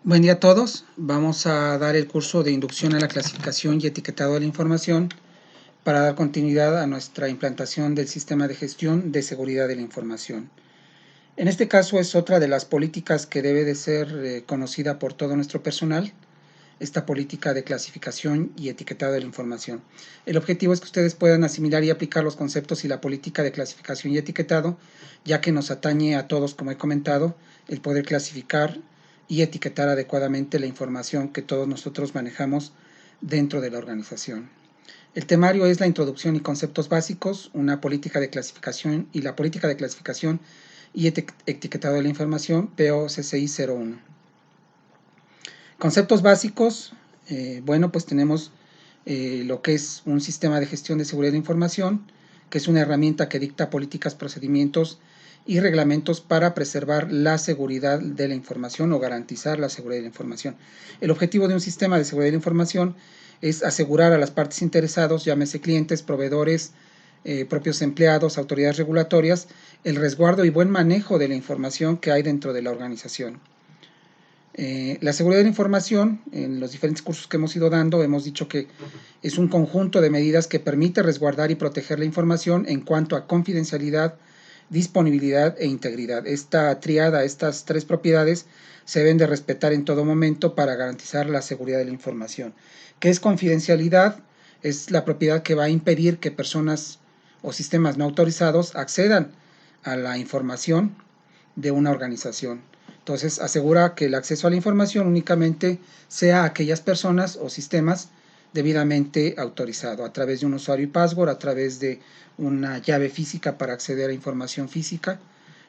Buen día a todos. Vamos a dar el curso de Inducción a la Clasificación y Etiquetado de la Información para dar continuidad a nuestra implantación del Sistema de Gestión de Seguridad de la Información. En este caso es otra de las políticas que debe de ser conocida por todo nuestro personal, esta política de clasificación y etiquetado de la información. El objetivo es que ustedes puedan asimilar y aplicar los conceptos y la política de clasificación y etiquetado, ya que nos atañe a todos, como he comentado, el poder clasificar y etiquetar adecuadamente la información que todos nosotros manejamos dentro de la organización. El temario es la introducción y conceptos básicos, una política de clasificación y la política de clasificación y etiquetado de la información, PO-CCI 01. Conceptos básicos, bueno, pues tenemos lo que es un sistema de gestión de seguridad de información, que es una herramienta que dicta políticas, procedimientos y reglamentos para preservar la seguridad de la información o garantizar la seguridad de la información. El objetivo de un sistema de seguridad de la información es asegurar a las partes interesadas, llámese clientes, proveedores, propios empleados, autoridades regulatorias, el resguardo y buen manejo de la información que hay dentro de la organización. La seguridad de la información, en los diferentes cursos que hemos ido dando, hemos dicho que es un conjunto de medidas que permite resguardar y proteger la información en cuanto a confidencialidad, disponibilidad e integridad. Esta triada, estas tres propiedades, se deben de respetar en todo momento para garantizar la seguridad de la información. ¿Qué es confidencialidad? Es la propiedad que va a impedir que personas o sistemas no autorizados accedan a la información de una organización. Entonces, asegura que el acceso a la información únicamente sea a aquellas personas o sistemas debidamente autorizado a través de un usuario y password, a través de una llave física para acceder a información física.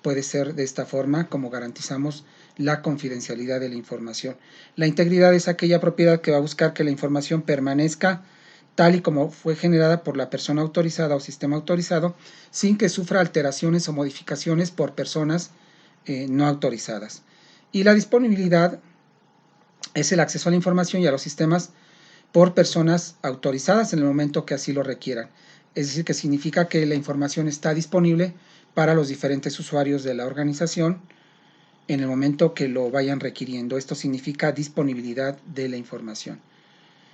Puede ser de esta forma como garantizamos la confidencialidad de la información. La integridad es aquella propiedad que va a buscar que la información permanezca tal y como fue generada por la persona autorizada o sistema autorizado, sin que sufra alteraciones o modificaciones por personas no autorizadas. Y la disponibilidad es el acceso a la información y a los sistemas por personas autorizadas en el momento que así lo requieran. Es decir, que significa que la información está disponible para los diferentes usuarios de la organización en el momento que lo vayan requiriendo. Esto significa disponibilidad de la información.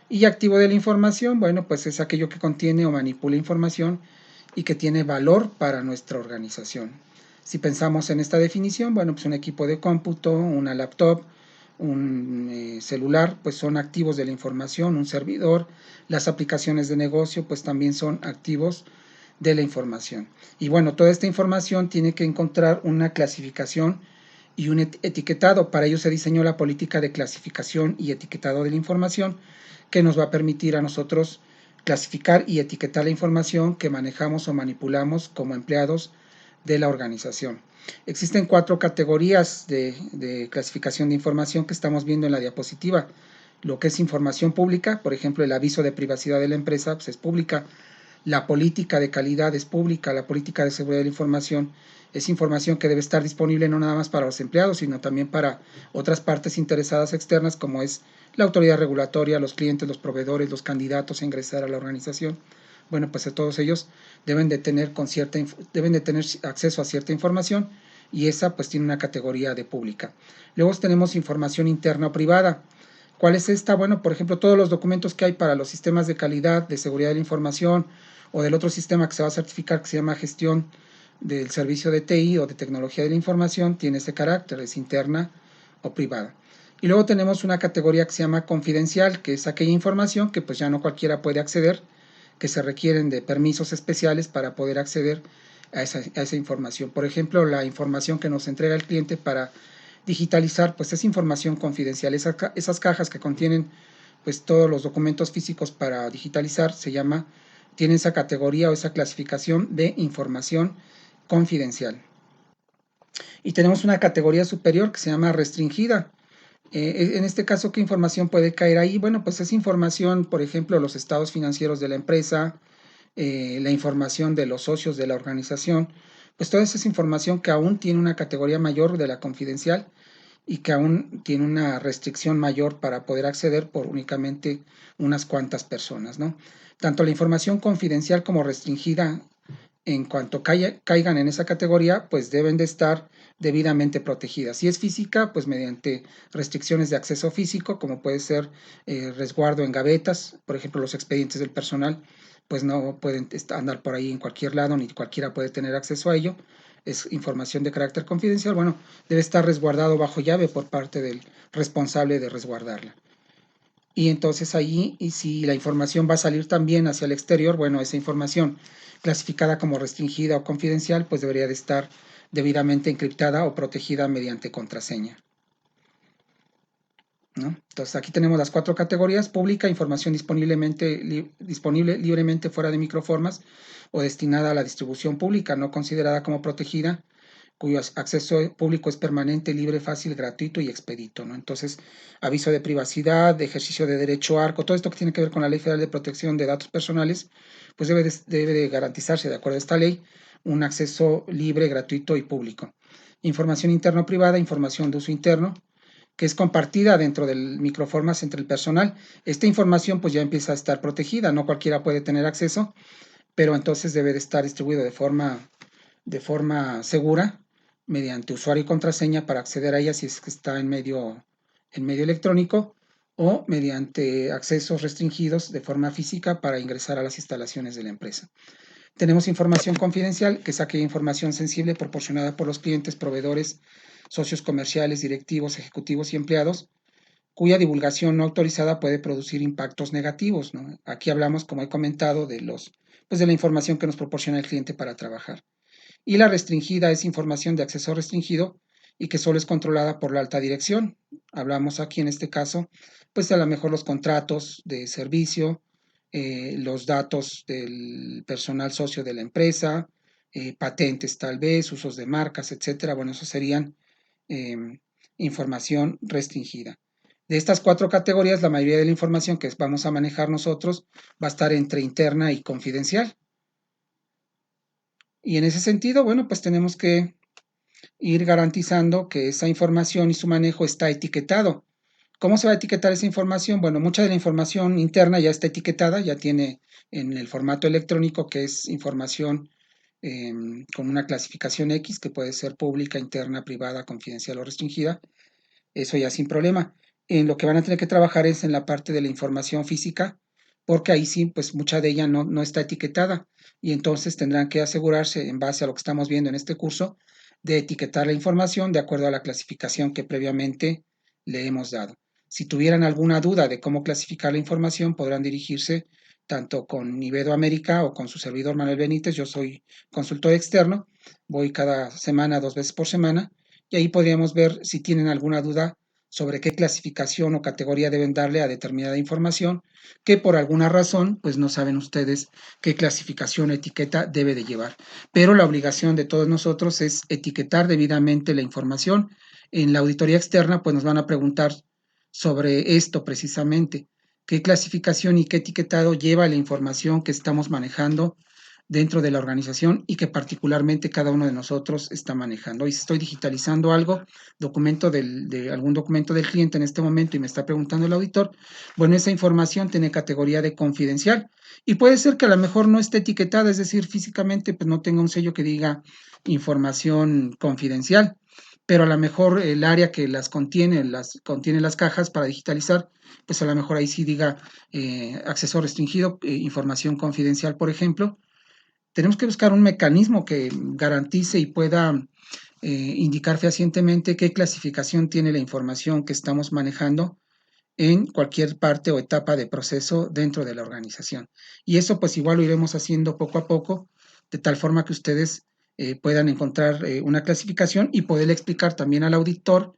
Y activo de la información, bueno, pues es aquello que contiene o manipula información y que tiene valor para nuestra organización. Si pensamos en esta definición, bueno, pues un equipo de cómputo, una laptop, un celular, pues son activos de la información, un servidor, las aplicaciones de negocio, pues también son activos de la información. Y bueno, toda esta información tiene que encontrar una clasificación y un etiquetado. Para ello se diseñó la política de clasificación y etiquetado de la información, que nos va a permitir a nosotros clasificar y etiquetar la información que manejamos o manipulamos como empleados de la organización. Existen 4 categorías de clasificación de información que estamos viendo en la diapositiva. Lo que es información pública, por ejemplo, el aviso de privacidad de la empresa, pues es pública. La política de calidad es pública, la política de seguridad de la información es información que debe estar disponible no nada más para los empleados, sino también para otras partes interesadas externas, como es la autoridad regulatoria, los clientes, los proveedores, los candidatos a ingresar a la organización. Bueno, pues todos ellos deben de tener acceso a cierta información y esa pues tiene una categoría de pública. Luego tenemos información interna o privada. ¿Cuál es esta? Bueno, por ejemplo, todos los documentos que hay para los sistemas de calidad, de seguridad de la información o del otro sistema que se va a certificar que se llama gestión del servicio de TI o de tecnología de la información, tiene ese carácter, es interna o privada. Y luego tenemos una categoría que se llama confidencial, que es aquella información que pues ya no cualquiera puede acceder, que se requieren de permisos especiales para poder acceder a esa información. Por ejemplo, la información que nos entrega el cliente para digitalizar, pues es información confidencial. Esas cajas que contienen pues todos los documentos físicos para digitalizar tienen esa categoría o esa clasificación de información confidencial. Y tenemos una categoría superior que se llama restringida. En este caso, ¿qué información puede caer ahí? Bueno, pues es información, por ejemplo, los estados financieros de la empresa, la información de los socios de la organización, pues toda esa es información que aún tiene una categoría mayor de la confidencial y que aún tiene una restricción mayor para poder acceder por únicamente unas cuantas personas, ¿no? Tanto la información confidencial como restringida en cuanto caigan en esa categoría, pues deben de estar debidamente protegidas. Si es física, pues mediante restricciones de acceso físico, como puede ser resguardo en gavetas, por ejemplo, los expedientes del personal, pues no pueden andar por ahí en cualquier lado, ni cualquiera puede tener acceso a ello. Es información de carácter confidencial, bueno, debe estar resguardado bajo llave por parte del responsable de resguardarla. Y entonces ahí, y si la información va a salir también hacia el exterior, bueno, esa información clasificada como restringida o confidencial, pues debería de estar debidamente encriptada o protegida mediante contraseña, ¿no? Entonces aquí tenemos las 4 categorías: pública, información disponible libremente fuera de microformas o destinada a la distribución pública, no considerada como protegida, cuyo acceso público es permanente, libre, fácil, gratuito y expedito, ¿no? Entonces, aviso de privacidad, de ejercicio de derecho ARCO, todo esto que tiene que ver con la Ley Federal de Protección de Datos Personales, pues debe de garantizarse, de acuerdo a esta ley, un acceso libre, gratuito y público. Información interno-privada, información de uso interno, que es compartida dentro del microformas entre el personal. Esta información pues ya empieza a estar protegida, no cualquiera puede tener acceso, pero entonces debe de estar distribuido de forma segura mediante usuario y contraseña para acceder a ella si es que está en medio electrónico, o mediante accesos restringidos de forma física para ingresar a las instalaciones de la empresa. Tenemos información confidencial, que es aquella información sensible proporcionada por los clientes, proveedores, socios comerciales, directivos, ejecutivos y empleados, cuya divulgación no autorizada puede producir impactos negativos, ¿no? Aquí hablamos, como he comentado, pues de la información que nos proporciona el cliente para trabajar. Y la restringida es información de acceso restringido y que solo es controlada por la alta dirección. Hablamos aquí en este caso, pues a lo mejor los contratos de servicio, los datos del personal socio de la empresa, patentes tal vez, usos de marcas, etcétera. Bueno, eso serían eh, información restringida. De estas 4 categorías, la mayoría de la información que vamos a manejar nosotros va a estar entre interna y confidencial. Y en ese sentido, bueno, pues tenemos que ir garantizando que esa información y su manejo está etiquetado. ¿Cómo se va a etiquetar esa información? Bueno, mucha de la información interna ya está etiquetada, ya tiene en el formato electrónico, que es información con una clasificación X, que puede ser pública, interna, privada, confidencial o restringida. Eso ya sin problema. En lo que van a tener que trabajar es en la parte de la información física, porque ahí sí, pues mucha de ella no está etiquetada, y entonces tendrán que asegurarse, en base a lo que estamos viendo en este curso, de etiquetar la información de acuerdo a la clasificación que previamente le hemos dado. Si tuvieran alguna duda de cómo clasificar la información, podrán dirigirse tanto con Iberoamérica o con su servidor Manuel Benítez. Yo soy consultor externo, voy cada semana, 2 veces por semana, y ahí podríamos ver si tienen alguna duda sobre qué clasificación o categoría deben darle a determinada información, que por alguna razón pues no saben ustedes qué clasificación o etiqueta debe de llevar. Pero la obligación de todos nosotros es etiquetar debidamente la información. En la auditoría externa pues nos van a preguntar sobre esto precisamente: qué clasificación y qué etiquetado lleva la información que estamos manejando dentro de la organización y que particularmente cada uno de nosotros está manejando. Hoy estoy digitalizando algo, de algún documento del cliente en este momento, y me está preguntando el auditor, bueno, esa información tiene categoría de confidencial, y puede ser que a lo mejor no esté etiquetada, es decir, físicamente pues no tenga un sello que diga información confidencial, pero a lo mejor el área que contiene las cajas para digitalizar, pues a lo mejor ahí sí diga acceso restringido, información confidencial, por ejemplo. Tenemos que buscar un mecanismo que garantice y pueda indicar fehacientemente qué clasificación tiene la información que estamos manejando en cualquier parte o etapa de proceso dentro de la organización. Y eso pues igual lo iremos haciendo poco a poco, de tal forma que ustedes puedan encontrar una clasificación y poder explicar también al auditor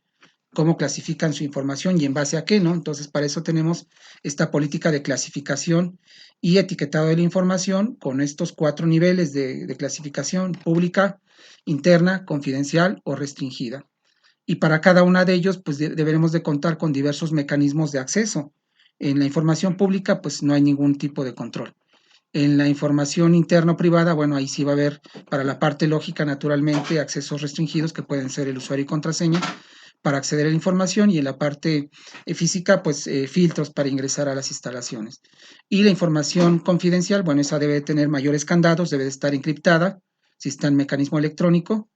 cómo clasifican su información y en base a qué, ¿no? Entonces, para eso tenemos esta política de clasificación y etiquetado de la información con estos 4 niveles de clasificación: pública, interna, confidencial o restringida. Y para cada una de ellos, pues deberemos de contar con diversos mecanismos de acceso. En la información pública, pues no hay ningún tipo de control. En la información interna o privada, bueno, ahí sí va a haber, para la parte lógica, naturalmente, accesos restringidos que pueden ser el usuario y contraseña. para acceder a la información y en la parte física, pues filtros para ingresar a las instalaciones. Y la información confidencial, bueno, esa debe tener mayores candados, debe de estar encriptada, si está en mecanismo electrónico,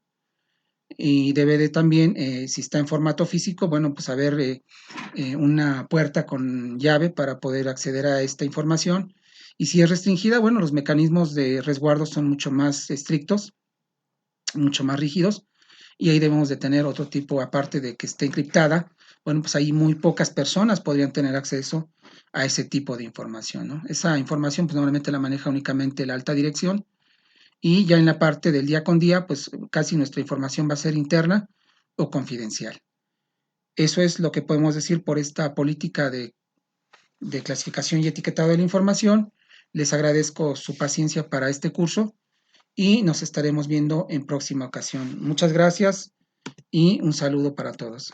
y debe de también, si está en formato físico, bueno, pues haber una puerta con llave para poder acceder a esta información. Y si es restringida, bueno, los mecanismos de resguardo son mucho más estrictos, mucho más rígidos, y ahí debemos de tener otro tipo, aparte de que esté encriptada, bueno, pues ahí muy pocas personas podrían tener acceso a ese tipo de información, ¿no? Esa información pues normalmente la maneja únicamente la alta dirección y ya en la parte del día con día, pues casi nuestra información va a ser interna o confidencial. Eso es lo que podemos decir por esta política de clasificación y etiquetado de la información. Les agradezco su paciencia para este curso y nos estaremos viendo en próxima ocasión. Muchas gracias y un saludo para todos.